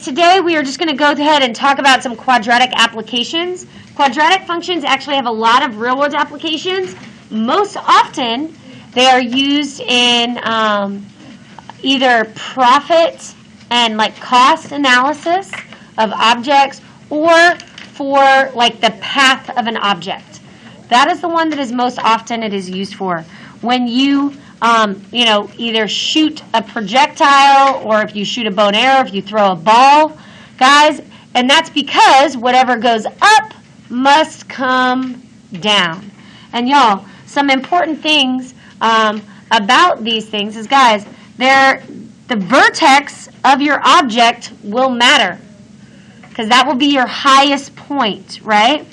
Today we are just going to go ahead and talk about some quadratic applications. Quadratic functions actually have a lot of real-world applications. Most often they are used in either profit and like cost analysis of objects, or for like the path of an object. That is the one that is most often it is used for. When you either shoot a projectile, or if you shoot a bow and arrow, if you throw a ball, guys, and that's because whatever goes up must come down. And y'all, some important things about these things is, guys, the vertex of your object will matter, because that will be your highest point, right?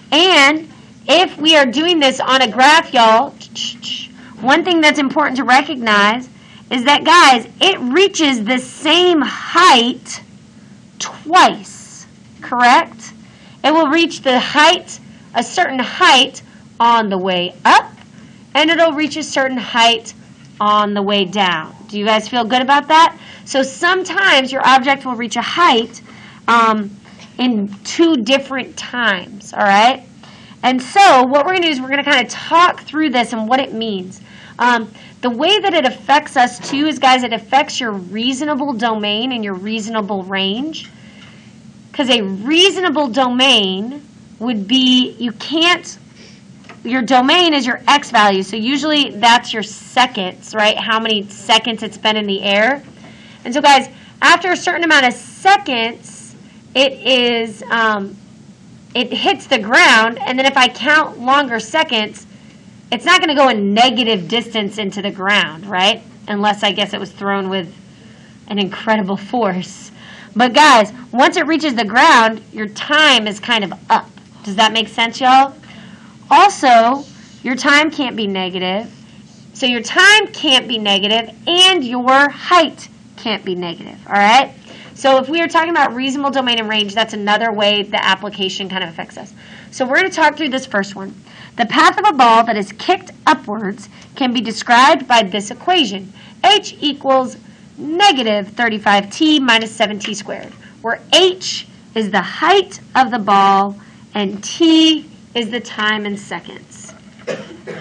And if we are doing this on a graph, y'all, one thing that's important to recognize is that, guys, it reaches the same height twice, correct? It will reach the height, a certain height on the way up, and it'll reach a certain height on the way down. Do you guys feel good about that? So sometimes your object will reach a height in two different times, all right? And so what we're going to do is we're going to kind of talk through this and what it means. The way that it affects us too is, guys, it affects your reasonable domain and your reasonable range. Because a reasonable domain would be, your domain is your x value. So usually that's your seconds, right? How many seconds it's been in the air. And so, guys, after a certain amount of seconds, it hits the ground. And then if I count longer seconds, it's not going to go a negative distance into the ground, right? Unless, I guess, it was thrown with an incredible force. But, guys, once it reaches the ground, your time is kind of up. Does that make sense, y'all? Also, your time can't be negative. So your time can't be negative, and your height can't be negative, all right? So if we are talking about reasonable domain and range, that's another way the application kind of affects us. So we're going to talk through this first one. The path of a ball that is kicked upwards can be described by this equation. H equals negative 35t minus 7t squared, where h is the height of the ball and t is the time in seconds.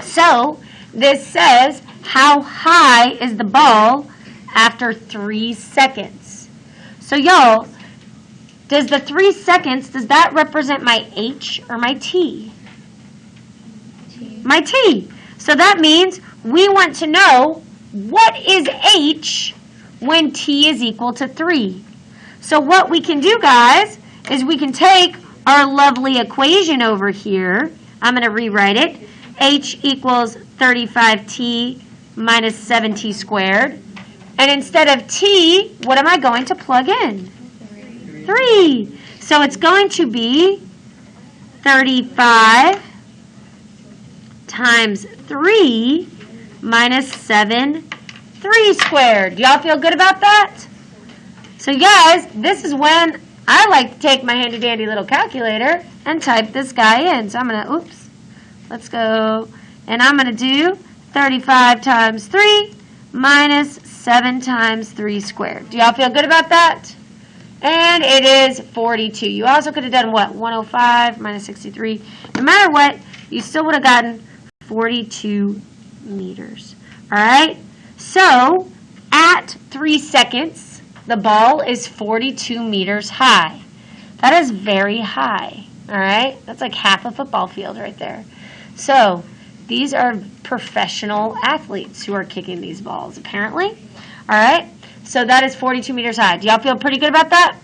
So this says, how high is the ball after 3 seconds? So y'all, does the 3 seconds, does that represent my h or my t? My t. So that means we want to know what is h when t is equal to 3. So what we can do, guys, is we can take our lovely equation over here. I'm going to rewrite it. H equals 35t minus 7t squared. And instead of t, what am I going to plug in? 3. So it's going to be 35 times 3 minus 7, 3 squared. Do y'all feel good about that? So guys, this is when I like to take my handy dandy little calculator and type this guy in. So I'm going to, let's go, and I'm going to do 35 times 3 minus 7 times 3 squared. Do y'all feel good about that? And it is 42. You also could have done what? 105 minus 63. No matter what, you still would have gotten 42 meters. All right? So, at 3 seconds, the ball is 42 meters high. That is very high. All right? That's like half a football field right there. So, these are professional athletes who are kicking these balls, apparently. All right? So, that is 42 meters high. Do y'all feel pretty good about that?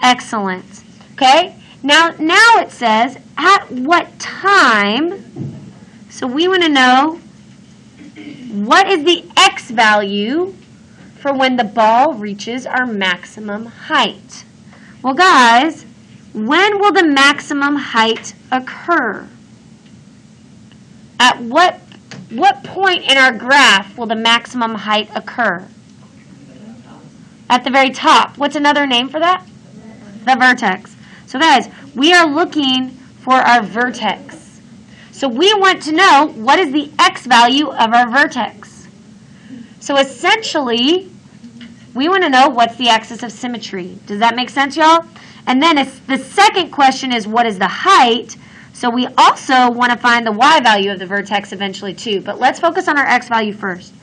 Excellent. Okay? Now it says, at what time? So we want to know, what is the x value for when the ball reaches our maximum height? Well, guys, when will the maximum height occur? At what point in our graph will the maximum height occur? At the very top. What's another name for that? The vertex. So guys, we are looking for our vertex. So we want to know, what is the x value of our vertex? So essentially, we want to know what's the axis of symmetry. Does that make sense, y'all? And then the second question is what is the height? So we also want to find the y value of the vertex eventually too. But let's focus on our x value first.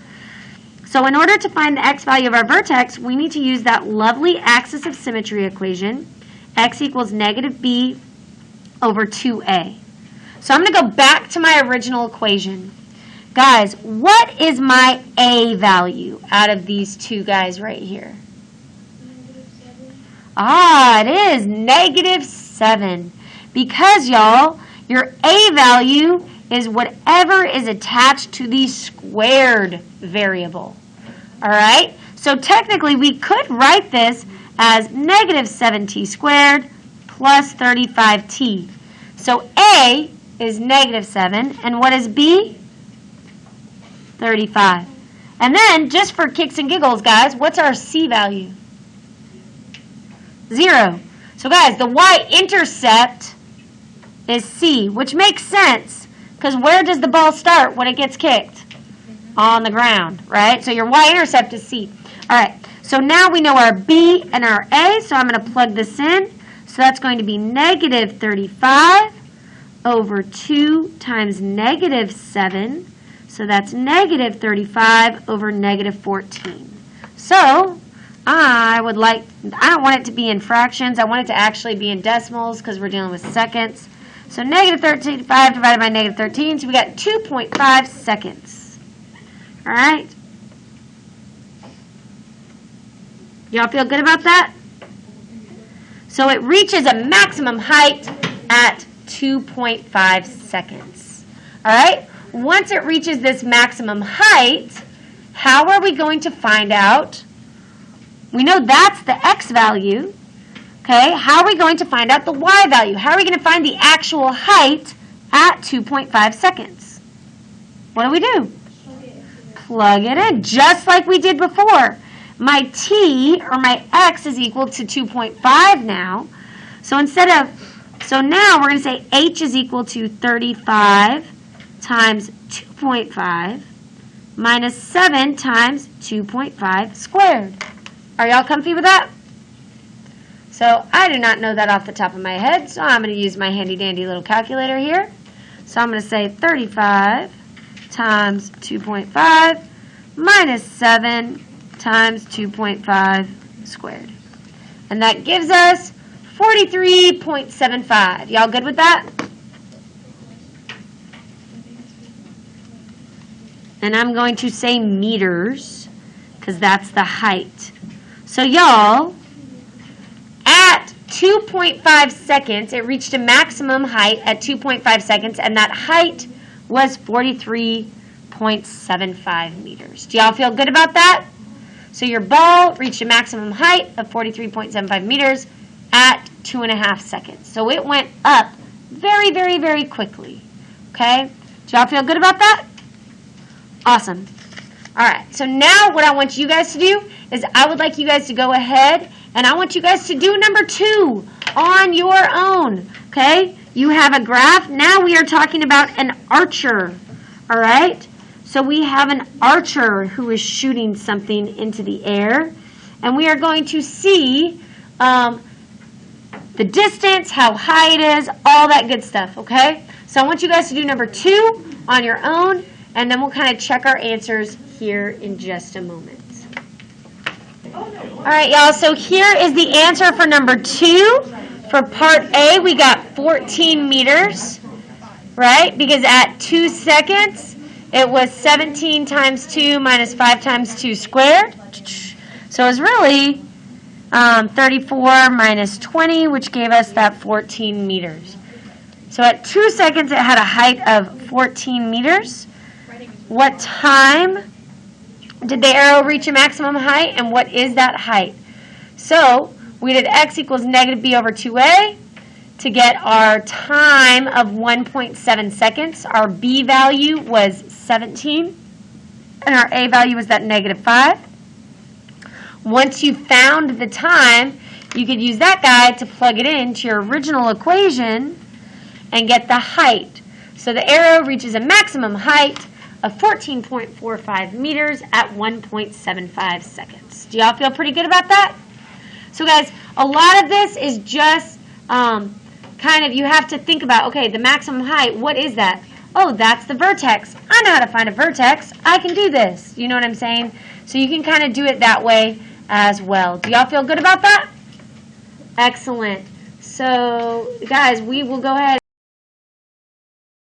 So in order to find the x value of our vertex, we need to use that lovely axis of symmetry equation. X equals negative b over 2a. So I'm going to go back to my original equation. Guys, what is my a value out of these two guys right here? Ah, it is negative 7. Because, y'all, your a value is whatever is attached to the squared variable. All right? So technically, we could write this as negative 7t squared plus 35t. So a is negative 7, and what is b? 35. And then, just for kicks and giggles, guys, what's our c value? 0. So, guys, the y-intercept is c, which makes sense, because where does the ball start when it gets kicked? On the ground, right? So your y-intercept is c. All right, so now we know our b and our a, so I'm going to plug this in. So that's going to be negative 35 over 2 times negative 7. So that's negative 35 over negative 14. So I don't want it to be in fractions. I want it to actually be in decimals because we're dealing with seconds. So negative 35 divided by negative 13. So we got 2.5 seconds. All right. Y'all feel good about that? So it reaches a maximum height at 2.5 seconds. All right? Once it reaches this maximum height, how are we going to find out? We know that's the x value. Okay? How are we going to find out the y value? How are we going to find the actual height at 2.5 seconds? What do? Plug it in, just like we did before. My t, or my x, is equal to 2.5 now. So now we're going to say h is equal to 35 times 2.5 minus 7 times 2.5 squared. Are y'all comfy with that? So I do not know that off the top of my head, so I'm going to use my handy dandy little calculator here. So I'm going to say 35 times 2.5 minus 7 times 2.5 squared. And that gives us 43.75. Y'all good with that? And I'm going to say meters because that's the height. So y'all, at 2.5 seconds, it reached a maximum height at 2.5 seconds, and that height was 43.75 meters. Do y'all feel good about that? So your ball reached a maximum height of 43.75 meters at 2.5 seconds. So it went up very, very, very quickly. Okay? Do y'all feel good about that? Awesome. All right. So now what I want you guys to do is I would like you guys to go ahead and I want you guys to do number 2 on your own. Okay? You have a graph. Now we are talking about an archer. All right? So we have an archer who is shooting something into the air. And we are going to see the distance, how high it is, all that good stuff, okay? So I want you guys to do number 2 on your own, and then we'll kind of check our answers here in just a moment. All right, y'all, so here is the answer for number 2. For part A, we got 14 meters, right? Because at 2 seconds, it was 17 times 2 minus 5 times 2 squared. So it was really 34 minus 20, which gave us that 14 meters. So at 2 seconds, it had a height of 14 meters. What time did the arrow reach a maximum height, and what is that height? So we did x equals negative b over 2a to get our time of 1.7 seconds. Our b value was 17, and our a value was that negative 5. Once you found the time, you could use that guy to plug it into your original equation and get the height. So the arrow reaches a maximum height of 14.45 meters at 1.75 seconds. Do y'all feel pretty good about that? So guys, a lot of this is just kind of, you have to think about, okay, the maximum height, what is that? Oh, that's the vertex. I know how to find a vertex. I can do this. You know what I'm saying? So you can kind of do it that way as well. Do y'all feel good about that? Excellent. So guys, we will go ahead